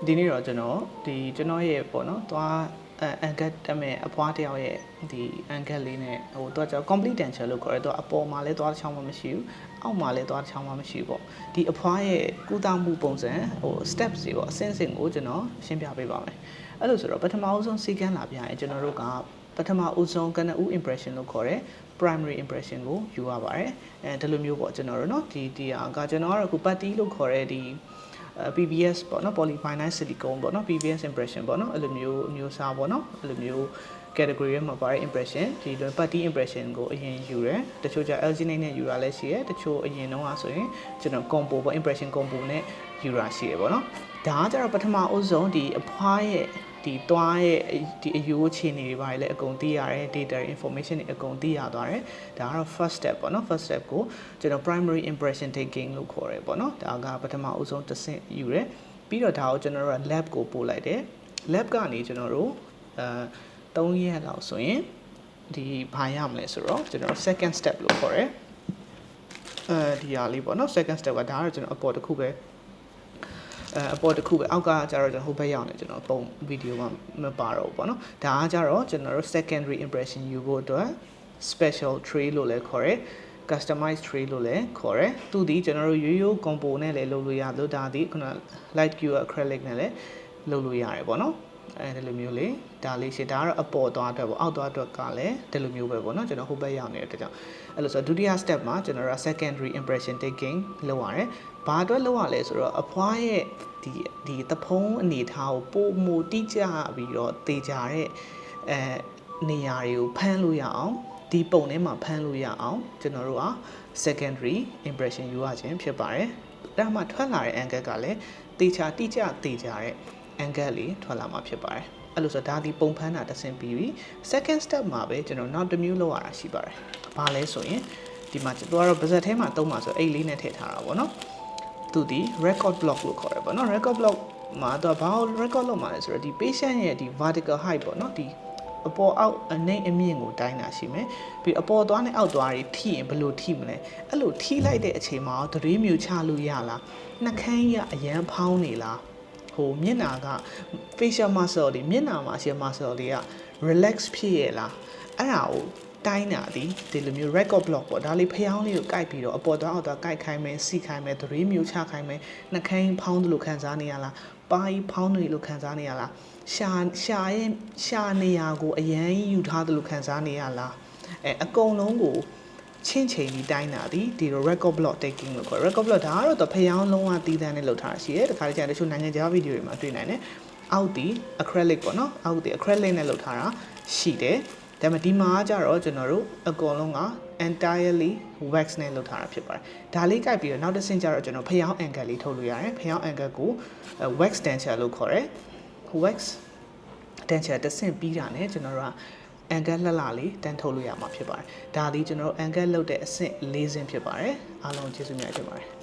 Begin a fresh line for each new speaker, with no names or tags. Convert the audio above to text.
ဒီနေ့တော့ကျွန်တော်ရဲ့ပေါ့နော်သွားအန်ကတ်တက်မဲ့အပွားတယောက်ရဲ့ဒီအန်ကတ်လေးနဲ့ဟိုတော့ကျွန်တော် complete denture လို့ခေါ်တယ်တော့အပေါ်မှာလည်းသွားတစ်ချောင်းမှမရှိဘူးအောက်မှာလည်းသွားတစ်ချောင်းမှမရှိဘူးပေါ့ဒီအဖွားရဲ့ကုသမှုပုံစံဟို steps တွေပေါ့အဆင့်ဆင့်ကိုကျွန်တော်ရှင်းပြပေးပါမယ်အဲ့လိုဆိုတော့ပထမအဆုံးစီကန်းလာပြရင်ကျွန်တော်တို့ကပထမအဆုံးကနဦး impression လို့ခေါ်တယ် primary impression ကိုယူရပါတယ်အဲဒီလိုမျိုးပေါ့ကျွန်တော်တို့เนาะဒီကကျွန်တော်ကတော့အခု patty လို့ခေါ်တဲ့ဒီPBS ပေါ့နော် polyvinyl silicone ပေါ့နော် PBS impression ပေါ့နော်အဲ့လိုမျိုးအမျိုးအစားပေါ့နော်အဲ့လိုမျိုး category ရဲ့မှာပါတဲ့ impression ဒီလို patty impression ကိုအရင်ယူတယ်တချို့ကျ alginate နဲ့ယူတာလည်းရှိတယ်တချို့အရင်တော့ဆိုရင်ကျွန်တော် combo ပေါ့ impression combo နဲ့ယူတာရှိတယ်ပေါ့နော်ဒါကကြတော့ပထမအဆုံးဒီအဖွားရဲ့ဒီတွားရဲ့ဒီအယိုးအခြေအနေတွေပါတယ်လည်းအကုန်သိရတယ် data information တွေအကုန်သိရသွားတယ်ဒါကတော့ first step ပေါ့နော် first step ကိုကျွန်တော် primary impression taking လို့ခေါ်တယ်ပေါ့နော်ဒါကပထမအဆုံးတစ်ဆင့်ယူတယ်ပြီးတော့ဒါကိုကျွန်တော်တို့ lab ကိုပို့လိုက်တယ် lab ကနေကျွန်တော်တို့3ရက်လောက်ဆိုရင်ဒီဘာရမလဲဆိုတော့ကျွန်တော် second step လို့ခေါ်တယ်ဒီဟာလေးပေါ့နော် second step ကဒါကတော့ကျွန်တော်အပေါ်တစ်ခုပဲအပေါ်တစ်ခုပဲအောက်ကကျတော့ကျွန်တော်ဟိုဘက်ရောက်နေကျွန်တော်ပုံဗီဒီယိုမှာမပါတော့ဘူးပေါ့နော်ဒါကကျတော့ကျွန်တော်တို့ secondary impression ယူဖို့အတွက် special tray လို့လည်းခေါ်တယ် customized tray လို့လည်းခေါ်တယ်သူဒီကျွန်တော်တို့ရိုးရိုး compo နဲ့လည်းလုပ်လို့ရလို့ဒါဒီခုန light cure acrylic နဲ့လည်းလုပ်လို့ရတယ်ပေါ့နော်အဲဒီလိုမျိုးလေးဒါလေးရှိဒါကတော့အပေါ်သွားအတွက်ပေါ့အောက်သွားအတွက်ကလည်းဒီလိုမျိုးပဲပေါ့နော်ကျွန်တော်ဟိုဘက်ရောက်နေတဲ့အတွက်ကြောင့်အဲ့လိုဆိုဒုတိယ step မှာကျွန်တော်တို့ secondary impression taking လုပ်ရတယ်ဘာအတွက်လုပ်ရလဲဆိုတော့အဖွားရဲ့ဒီသဖုံးအနေထားကိုပိုမိုတိကျပြီးတော့တေချာတဲ့နေရာတွေကိုဖမ်းလို့ရအောင်ဒီပုံထဲမှာဖမ်းလို့ရအောင်ကျွန်တော်တို့က secondary impression ယူရခြင်းဖြစ်ပါတယ်ဒါမှထွက်လာတဲ့ angle ကလည်းတေချာတိကျတေချာတဲ့ angle လေးထွက်လာမှာဖြစ်ပါတယ်အဲ့လိုဆိုဒါဒီပုံဖမ်းတာတစ်ဆင့်ပြီးပြီ second step မှာပဲကျွန်တော်နောက်တစ်မျိုးလုပ်ရတာရှိပါတယ်ဘာလဲဆိုရင်ဒီမှာကျွန်တော်ကတော့ပါဇက်ထဲမှာသုံးပါဆိုအိတ်လေးနဲ့ထည့်ထားတာပေါ့နော်သူဒီ record block လို့ခေါ်တယ်ပေါ့နော် record block မှာတော့ဘာလို့ record လုပ်မှာလဲဆိုတော့ဒီ patient ရဲ့ဒီ vertical height ပေါ့နော်ဒီအပေါ်အောက်အနေအမြင့်ကိုတိုင်းတာရှိမယ်ပြီးအပေါ်သွားနဲ့အောက်သွားတွေထိရင်ဘယ်လိုထိမလဲအဲ့လိုထိလိုက်တဲ့အချိန်မှာသတိမျိုးချလို့ရလားနှာခမ်းရအရန်ဖောင်းနေလားဟိုမျက်နာက facial muscle တွေမျက်နာမှာရှိတဲ့ muscle တွေက relax ဖြစ်ရဲ့လားအဲ့ဒါကိုတိုင်းတာဒီလိုမျိုး record block ပေါ့ဒါလေးဖျောင်းလေးကိုကိုက်ပြီးတော့အပေါ်သွားအောက်သွားကိုက်ခိုင်းမယ်စီခိုင်းမယ်သတိမျိုးချခိုင်းမယ်နှာခမ်းဖောင်းသလိုခံစားနေရလားပါးဖောင်းနေလို့ခံစားနေရလားရှာနေရကိုအရန်ယူထားသလိုခံစားနေရလားအကုန်လုံးကိုချင်းချိန်ပြီးတိုင်းတာဒီ record block taking လို့ခေါ် record block ဒါကတော့ဖျောင်းလုံးဝတီးတန်းနဲ့လောက်ထားတာရှိတယ်တခါတည်းကျတချို့နိုင်ငံခြားဗီဒီယိုတွေမှာတွေ့နိုင်တယ်အောက်ဒီ acrylic ပေါ့နော်အောက်ဒီ acrylic နဲ့လောက်ထားတာရှိတယ်ဒါပေမဲ့ဒီမှာကျတော့ကျွန်တော်တို့အကုန်လုံးက entirely wax နဲ့လုပ်ထားတာဖြစ်ပါတယ်ဒါလေးကိုက်ပြီးတော့နောက်တစ်ဆင့်ကျတော့ကျွန်တော်ဖျောင်း angle လေးထုတ်လို့ရတယ်ဖျောင်း angle ကို wax denture လို့ခေါ်တယ် wax denture တစ်ဆင့်ပြီးတာနဲ့ကျွန်တော်တို့က angle လှလှလေးတန်းထုတ်လို့ရမှာဖြစ်ပါတယ်ဒါဒီကျွန်တော်တို့ angle လုပ်တဲ့အဆင့်၄ဆင့်ဖြစ်ပါတယ်အားလုံးကျေးဇူးများတင်ပါတယ်